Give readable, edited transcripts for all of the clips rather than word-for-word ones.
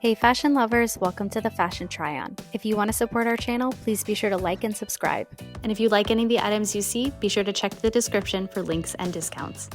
Hey fashion lovers, welcome to the Fashion Try-On. If you want to support our channel, please be sure to like and subscribe. And if you like any of the items you see, be sure to check the description for links and discounts.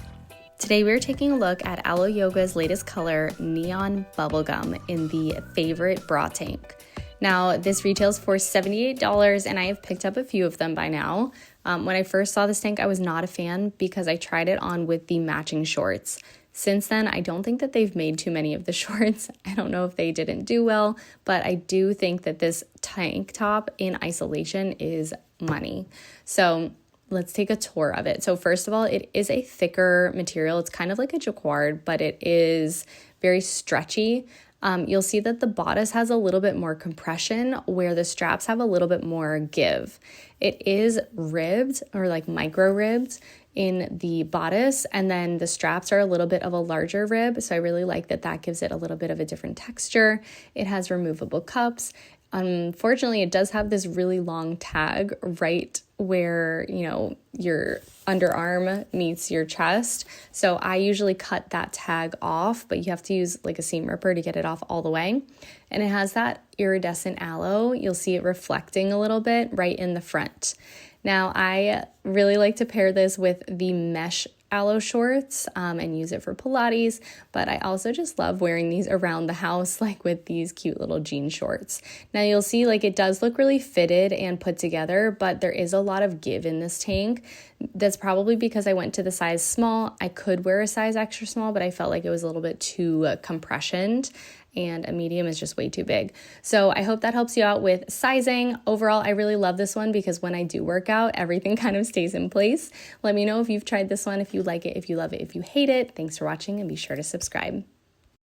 Today we're taking a look at Alo Yoga's latest color, Neon Bubblegum, in the favorite bra tank. Now this retails for $78 and I have picked up a few of them by now. When I first saw this tank, I was not a fan because I tried it on with the matching shorts. Since then, I don't think that they've made too many of the shorts. I don't know if they didn't do well, but I do think that this tank top in isolation is money. So let's take a tour of it. So first of all, it is a thicker material. It's kind of like a jacquard, but it is very stretchy. You'll see that the bodice has a little bit more compression where the straps have a little bit more give. It is ribbed or like micro ribbed in the bodice, and then the straps are a little bit of a larger rib, so I really like that that gives it a little bit of a different texture. It has removable cups. Unfortunately, it does have this really long tag right where, your underarm meets your chest. So I usually cut that tag off, but you have to use like a seam ripper to get it off all the way. And it has that iridescent aloe. You'll see it reflecting a little bit right in the front. Now, I really like to pair this with the mesh aloe shorts and use it for Pilates, but I also just love wearing these around the house, like with these cute little jean shorts. Now, you'll see like it does look really fitted and put together, but there is a lot of give in this tank. That's probably because I went to the size small. I could wear a size extra small, but I felt like it was a little bit too compressioned, and a medium is just way too big. So I hope that helps you out with sizing. Overall, I really love this one because when I do work out, everything kind of stays in place. Let me know if you've tried this one, if you like it, if you love it, if you hate it. Thanks for watching and be sure to subscribe.